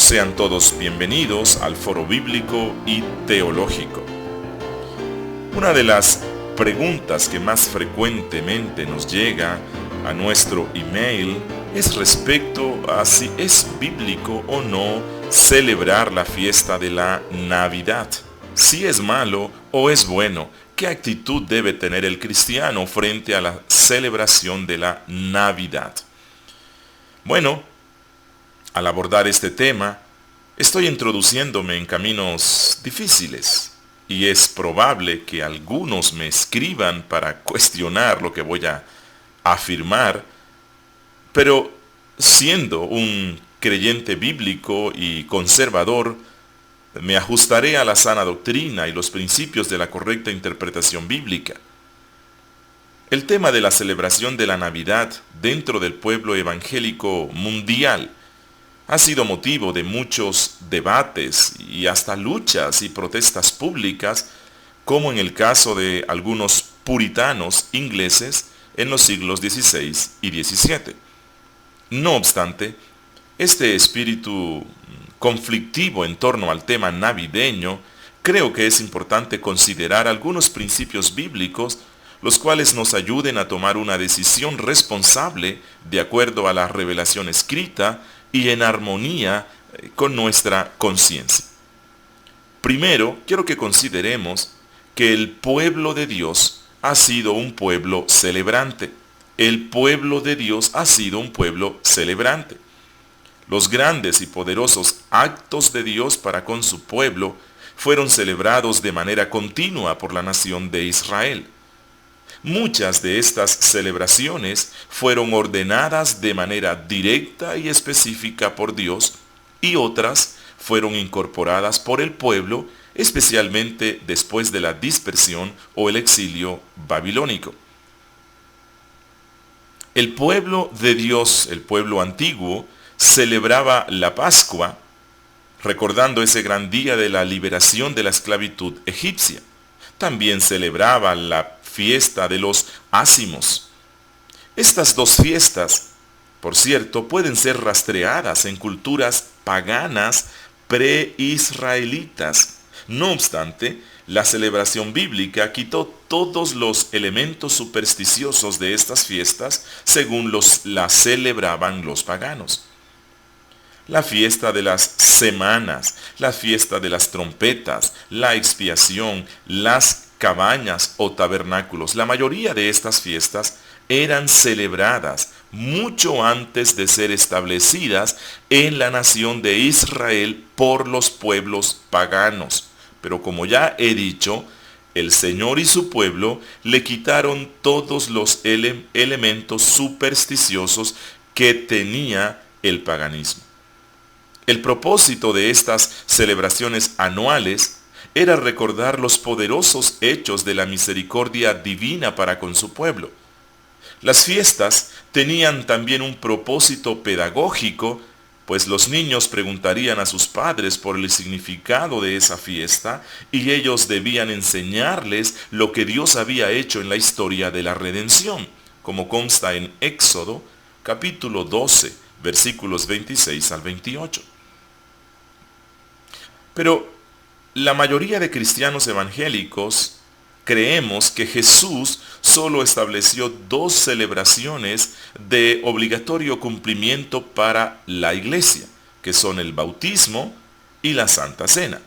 Sean todos bienvenidos al Foro Bíblico y Teológico. Una de las preguntas que más frecuentemente nos llega a nuestro email es respecto a si es bíblico o no celebrar la fiesta de la Navidad. Si es malo o es bueno, ¿qué actitud debe tener el cristiano frente a la celebración de la Navidad? Bueno, al abordar este tema, estoy introduciéndome en caminos difíciles y es probable que algunos me escriban para cuestionar lo que voy a afirmar, pero siendo un creyente bíblico y conservador, me ajustaré a la sana doctrina y los principios de la correcta interpretación bíblica. El tema de la celebración de la Navidad dentro del pueblo evangélico mundial ha sido motivo de muchos debates y hasta luchas y protestas públicas, como en el caso de algunos puritanos ingleses en los siglos XVI y XVII. No obstante, este espíritu conflictivo en torno al tema navideño, creo que es importante considerar algunos principios bíblicos los cuales nos ayuden a tomar una decisión responsable de acuerdo a la revelación escrita y en armonía con nuestra conciencia. Primero, quiero que consideremos que el pueblo de Dios ha sido un pueblo celebrante. El pueblo de Dios ha sido un pueblo celebrante. Los grandes y poderosos actos de Dios para con su pueblo fueron celebrados de manera continua por la nación de Israel. Muchas de estas celebraciones fueron ordenadas de manera directa y específica por Dios y otras fueron incorporadas por el pueblo, especialmente después de la dispersión o el exilio babilónico. El pueblo de Dios, el pueblo antiguo, celebraba la Pascua, recordando ese gran día de la liberación de la esclavitud egipcia. También celebraba la fiesta de los ácimos. Estas dos fiestas, por cierto, pueden ser rastreadas en culturas paganas preisraelitas. No obstante, la celebración bíblica quitó todos los elementos supersticiosos de estas fiestas según las celebraban los paganos. La fiesta de las semanas, la fiesta de las trompetas, la expiación, las cabañas o tabernáculos. La mayoría de estas fiestas eran celebradas mucho antes de ser establecidas en la nación de Israel por los pueblos paganos. Pero como ya he dicho, el Señor y su pueblo le quitaron todos los elementos supersticiosos que tenía el paganismo. El propósito de estas celebraciones anuales era recordar los poderosos hechos de la misericordia divina para con su pueblo. Las fiestas tenían también un propósito pedagógico, pues los niños preguntarían a sus padres por el significado de esa fiesta y ellos debían enseñarles lo que Dios había hecho en la historia de la redención, como consta en Éxodo capítulo 12, versículos 26 al 28. Pero la mayoría de cristianos evangélicos creemos que Jesús solo estableció dos celebraciones de obligatorio cumplimiento para la iglesia, que son el bautismo y la Santa Cena.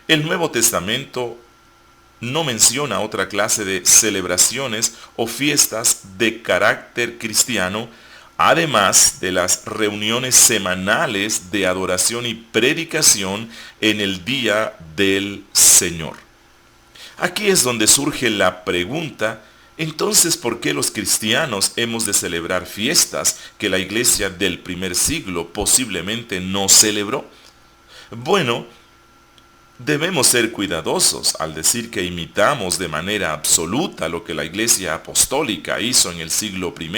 El Nuevo Testamento no menciona otra clase de celebraciones o fiestas de carácter cristiano, además de las reuniones semanales de adoración y predicación en el día del Señor. Aquí es donde surge la pregunta, entonces, ¿por qué los cristianos hemos de celebrar fiestas que la iglesia del primer siglo posiblemente no celebró? Bueno, debemos ser cuidadosos al decir que imitamos de manera absoluta lo que la iglesia apostólica hizo en el siglo I.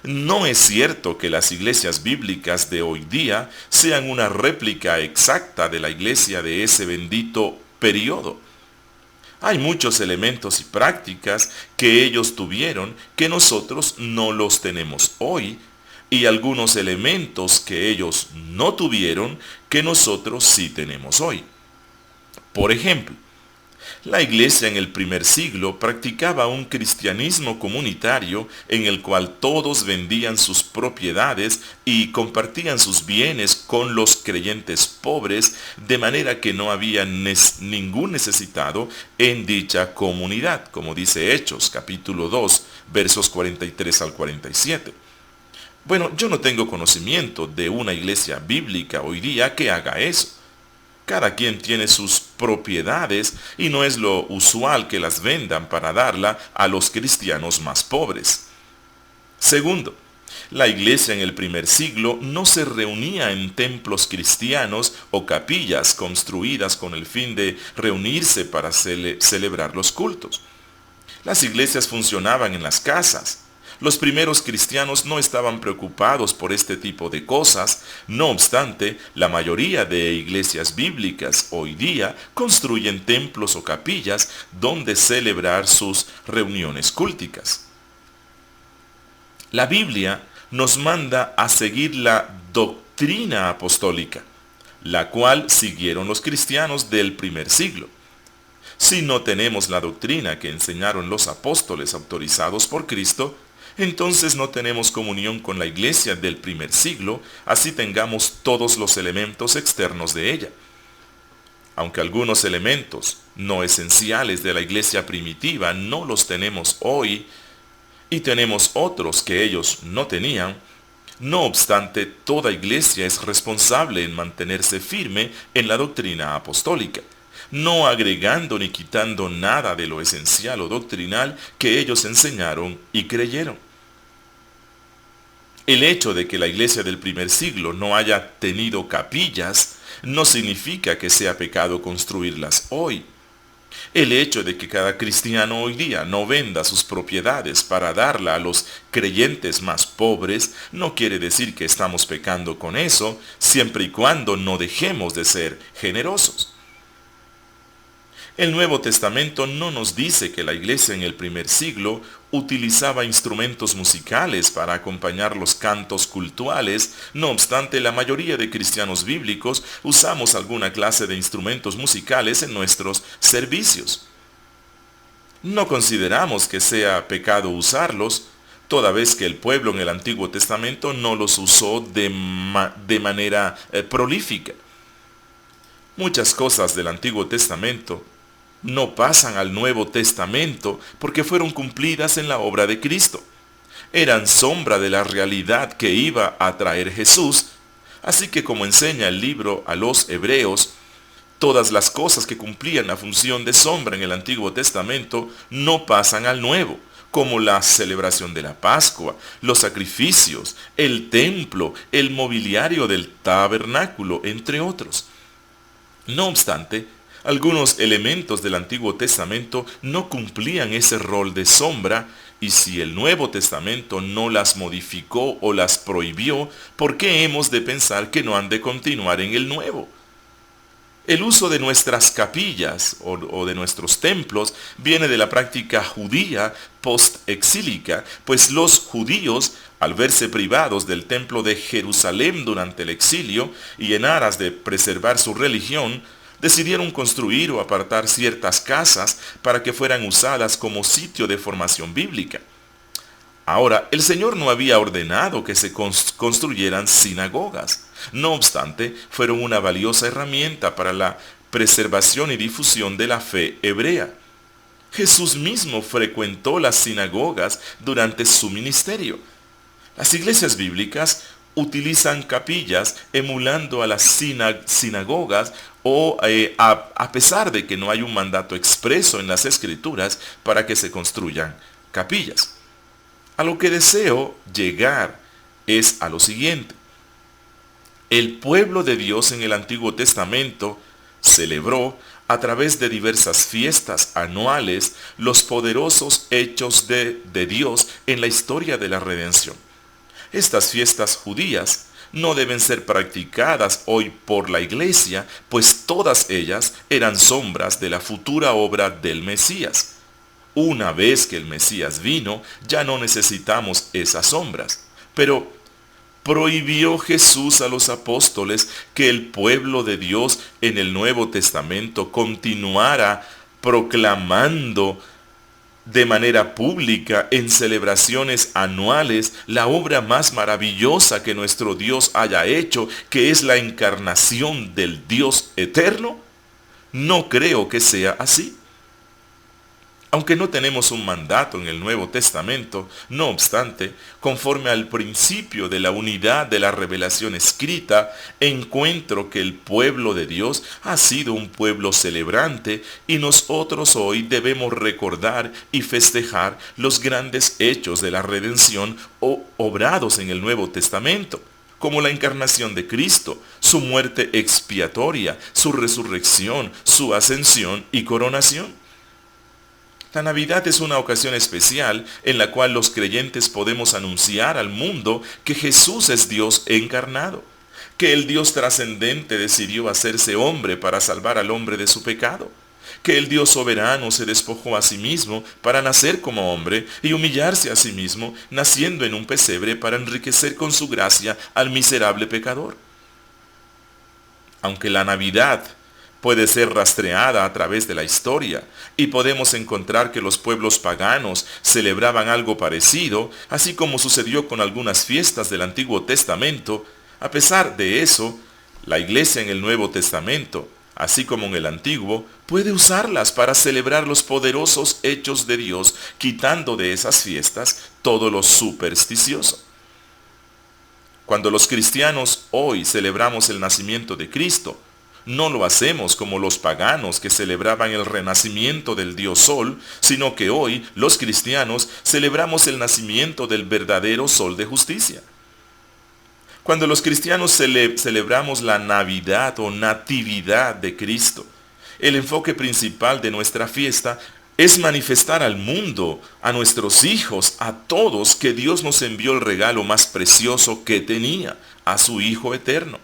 No es cierto que las iglesias bíblicas de hoy día sean una réplica exacta de la iglesia de ese bendito periodo. Hay muchos elementos y prácticas que ellos tuvieron que nosotros no los tenemos hoy, y algunos elementos que ellos no tuvieron que nosotros sí tenemos hoy. Por ejemplo, la iglesia en el primer siglo practicaba un cristianismo comunitario en el cual todos vendían sus propiedades y compartían sus bienes con los creyentes pobres, de manera que no había ningún necesitado en dicha comunidad, como dice Hechos, capítulo 2, versos 43 al 47. Bueno, yo no tengo conocimiento de una iglesia bíblica hoy día que haga eso. Cada quien tiene sus propiedades y no es lo usual que las vendan para darla a los cristianos más pobres. Segundo, la iglesia en el primer siglo no se reunía en templos cristianos o capillas construidas con el fin de reunirse para celebrar los cultos. Las iglesias funcionaban en las casas. Los primeros cristianos no estaban preocupados por este tipo de cosas. No obstante, la mayoría de iglesias bíblicas hoy día construyen templos o capillas donde celebrar sus reuniones culticas. La Biblia nos manda a seguir la doctrina apostólica, la cual siguieron los cristianos del primer siglo. Si no tenemos la doctrina que enseñaron los apóstoles autorizados por Cristo, entonces no tenemos comunión con la iglesia del primer siglo, así tengamos todos los elementos externos de ella. Aunque algunos elementos no esenciales de la iglesia primitiva no los tenemos hoy, y tenemos otros que ellos no tenían, no obstante, toda iglesia es responsable en mantenerse firme en la doctrina apostólica, no agregando ni quitando nada de lo esencial o doctrinal que ellos enseñaron y creyeron. El hecho de que la iglesia del primer siglo no haya tenido capillas no significa que sea pecado construirlas hoy. El hecho de que cada cristiano hoy día no venda sus propiedades para darla a los creyentes más pobres no quiere decir que estamos pecando con eso, siempre y cuando no dejemos de ser generosos. El Nuevo Testamento no nos dice que la iglesia en el primer siglo utilizaba instrumentos musicales para acompañar los cantos cultuales. No obstante, la mayoría de cristianos bíblicos usamos alguna clase de instrumentos musicales en nuestros servicios. No consideramos que sea pecado usarlos, toda vez que el pueblo en el Antiguo Testamento no los usó de manera prolífica. Muchas cosas del Antiguo Testamento no pasan al Nuevo Testamento porque fueron cumplidas en la obra de Cristo. Eran sombra de la realidad que iba a traer Jesús, así que como enseña el libro a los Hebreos, todas las cosas que cumplían la función de sombra en el Antiguo Testamento no pasan al Nuevo, como la celebración de la Pascua, los sacrificios, el templo, el mobiliario del tabernáculo, entre otros. No obstante, algunos elementos del Antiguo Testamento no cumplían ese rol de sombra, y si el Nuevo Testamento no las modificó o las prohibió, ¿por qué hemos de pensar que no han de continuar en el Nuevo? El uso de nuestras capillas o de nuestros templos viene de la práctica judía post-exílica, pues los judíos, al verse privados del templo de Jerusalén durante el exilio y en aras de preservar su religión, decidieron construir o apartar ciertas casas para que fueran usadas como sitio de formación bíblica. Ahora, el Señor no había ordenado que se construyeran sinagogas. No obstante, fueron una valiosa herramienta para la preservación y difusión de la fe hebrea. Jesús mismo frecuentó las sinagogas durante su ministerio. Las iglesias bíblicas utilizan capillas emulando a las sinagogas a pesar de que no hay un mandato expreso en las Escrituras para que se construyan capillas. A lo que deseo llegar es a lo siguiente. El pueblo de Dios en el Antiguo Testamento celebró a través de diversas fiestas anuales los poderosos hechos de Dios en la historia de la redención. Estas fiestas judías no deben ser practicadas hoy por la iglesia, pues todas ellas eran sombras de la futura obra del Mesías. Una vez que el Mesías vino, ya no necesitamos esas sombras. Pero, prohibió Jesús a los apóstoles que el pueblo de Dios en el Nuevo Testamento continuara proclamando de manera pública en celebraciones anuales la obra más maravillosa que nuestro Dios haya hecho, que es la encarnación del Dios eterno? No creo que sea así. Aunque no tenemos un mandato en el Nuevo Testamento, no obstante, conforme al principio de la unidad de la revelación escrita, encuentro que el pueblo de Dios ha sido un pueblo celebrante y nosotros hoy debemos recordar y festejar los grandes hechos de la redención obrados en el Nuevo Testamento, como la encarnación de Cristo, su muerte expiatoria, su resurrección, su ascensión y coronación. La Navidad es una ocasión especial en la cual los creyentes podemos anunciar al mundo que Jesús es Dios encarnado, que el Dios trascendente decidió hacerse hombre para salvar al hombre de su pecado, que el Dios soberano se despojó a sí mismo para nacer como hombre y humillarse a sí mismo, naciendo en un pesebre para enriquecer con su gracia al miserable pecador. Aunque la Navidad puede ser rastreada a través de la historia y podemos encontrar que los pueblos paganos celebraban algo parecido, así como sucedió con algunas fiestas del Antiguo Testamento. A pesar de eso, la Iglesia en el Nuevo Testamento, así como en el Antiguo, puede usarlas para celebrar los poderosos hechos de Dios, quitando de esas fiestas todo lo supersticioso. Cuando los cristianos hoy celebramos el nacimiento de Cristo, no lo hacemos como los paganos que celebraban el renacimiento del Dios Sol, sino que hoy los cristianos celebramos el nacimiento del verdadero Sol de justicia. Cuando los cristianos celebramos la Navidad o Natividad de Cristo, el enfoque principal de nuestra fiesta es manifestar al mundo, a nuestros hijos, a todos, que Dios nos envió el regalo más precioso que tenía, a su Hijo eterno.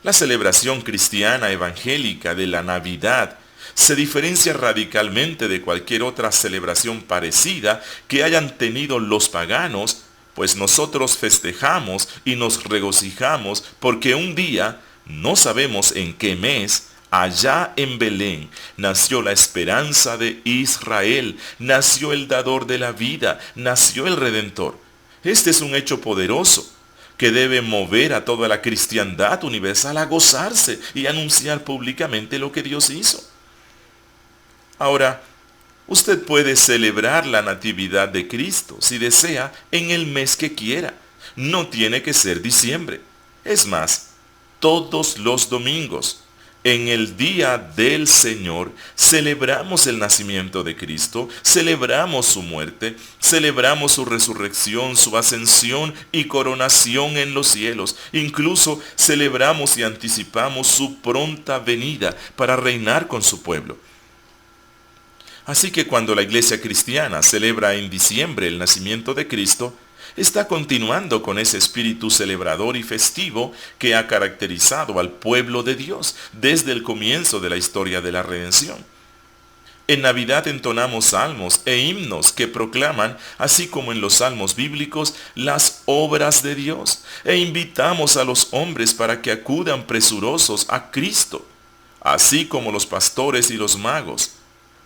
La celebración cristiana evangélica de la Navidad se diferencia radicalmente de cualquier otra celebración parecida que hayan tenido los paganos, pues nosotros festejamos y nos regocijamos porque un día, no sabemos en qué mes, allá en Belén nació la esperanza de Israel, nació el dador de la vida, nació el Redentor. Este es un hecho poderoso que debe mover a toda la cristiandad universal a gozarse y anunciar públicamente lo que Dios hizo. Ahora, usted puede celebrar la Natividad de Cristo, si desea, en el mes que quiera. No tiene que ser diciembre. Es más, todos los domingos, en el día del Señor, celebramos el nacimiento de Cristo, celebramos su muerte, celebramos su resurrección, su ascensión y coronación en los cielos. Incluso celebramos y anticipamos su pronta venida para reinar con su pueblo. Así que cuando la iglesia cristiana celebra en diciembre el nacimiento de Cristo, está continuando con ese espíritu celebrador y festivo que ha caracterizado al pueblo de Dios desde el comienzo de la historia de la redención. En Navidad entonamos salmos e himnos que proclaman, así como en los salmos bíblicos, las obras de Dios, e invitamos a los hombres para que acudan presurosos a Cristo, así como los pastores y los magos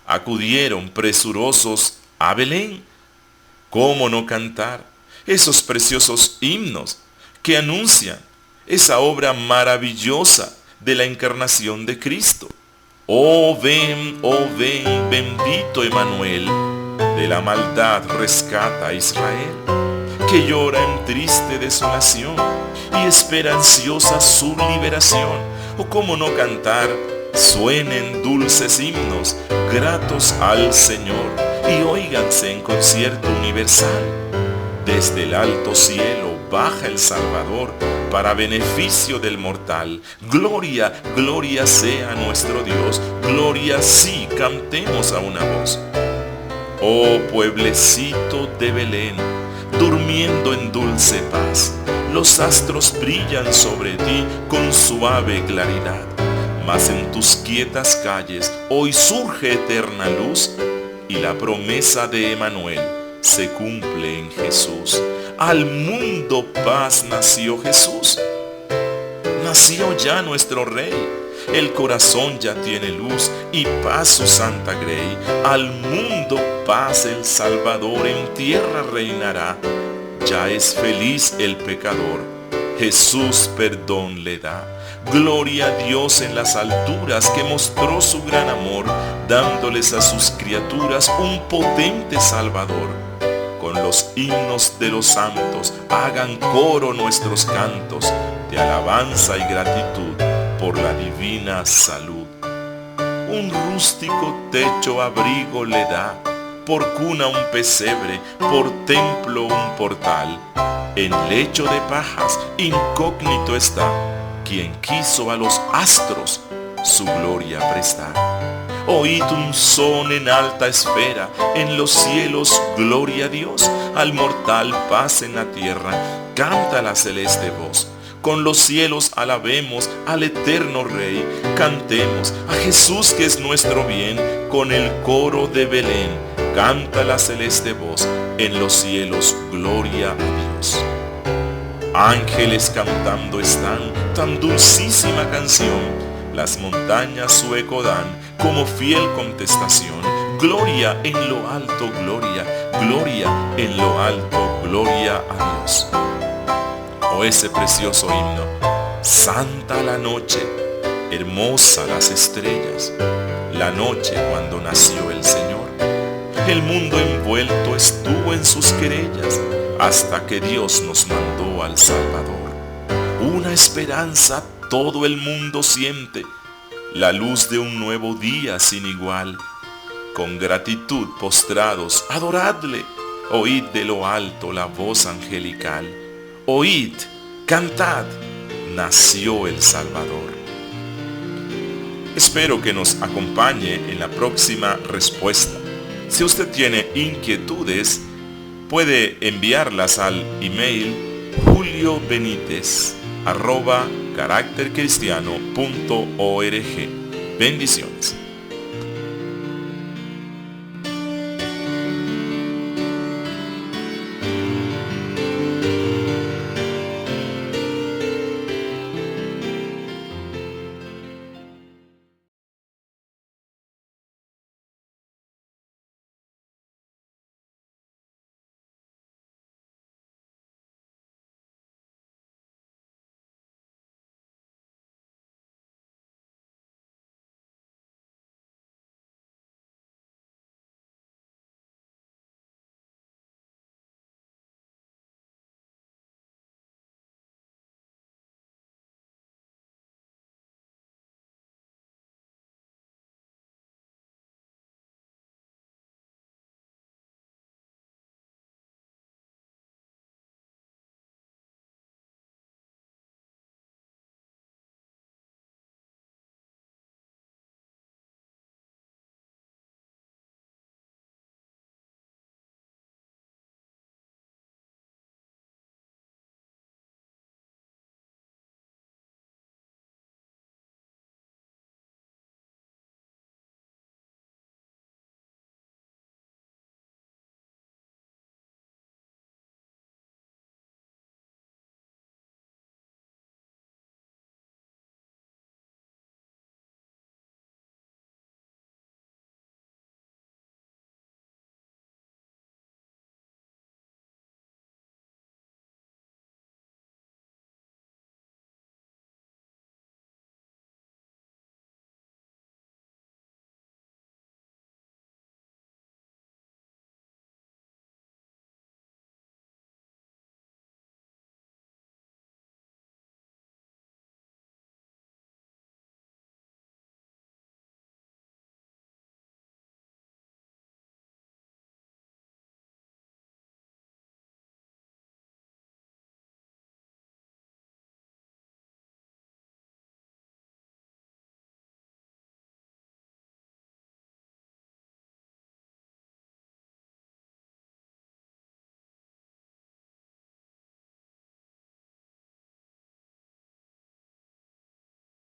acudieron presurosos a Belén. ¿Cómo no cantar esos preciosos himnos que anuncian esa obra maravillosa de la encarnación de Cristo? Oh ven, bendito Emmanuel, de la maldad rescata a Israel, que llora en triste desolación y espera ansiosa su liberación. O cómo no cantar, suenen dulces himnos gratos al Señor y óiganse en concierto universal. Desde el alto cielo baja el Salvador para beneficio del mortal. Gloria, gloria sea a nuestro Dios. Gloria sí, cantemos a una voz. Oh pueblecito de Belén, durmiendo en dulce paz, los astros brillan sobre ti con suave claridad. Mas en tus quietas calles hoy surge eterna luz y la promesa de Emmanuel se cumple en Jesús. Al mundo paz nació Jesús. Nació ya nuestro Rey. El corazón ya tiene luz y paz su santa grey. Al mundo paz el Salvador en tierra reinará. Ya es feliz el pecador, Jesús perdón le da. Gloria a Dios en las alturas, que mostró su gran amor, dándoles a sus criaturas un potente Salvador. Con los himnos de los santos hagan coro nuestros cantos de alabanza y gratitud por la divina salud. Un rústico techo abrigo le da, por cuna un pesebre, por templo un portal. En lecho de pajas incógnito está quien quiso a los astros su gloria prestar. Oíd un son en alta esfera, en los cielos gloria a Dios, al mortal paz en la tierra, canta la celeste voz. Con los cielos alabemos al eterno Rey, cantemos a Jesús que es nuestro bien, con el coro de Belén, canta la celeste voz, en los cielos gloria a Dios. Ángeles cantando están tan dulcísima canción, las montañas su eco dan como fiel contestación. Gloria en lo alto, gloria, gloria en lo alto, gloria a Dios. Oh, ese precioso himno. Santa la noche, hermosa las estrellas, la noche cuando nació el Señor. El mundo envuelto estuvo en sus querellas, hasta que Dios nos mandó al Salvador. Una esperanza todo el mundo siente, la luz de un nuevo día sin igual. Con gratitud postrados, adoradle, oíd de lo alto la voz angelical. Oíd, cantad, nació el Salvador. Espero que nos acompañe en la próxima respuesta. Si usted tiene inquietudes, puede enviarlas al email juliobenitez@caractercristiano.org. Bendiciones.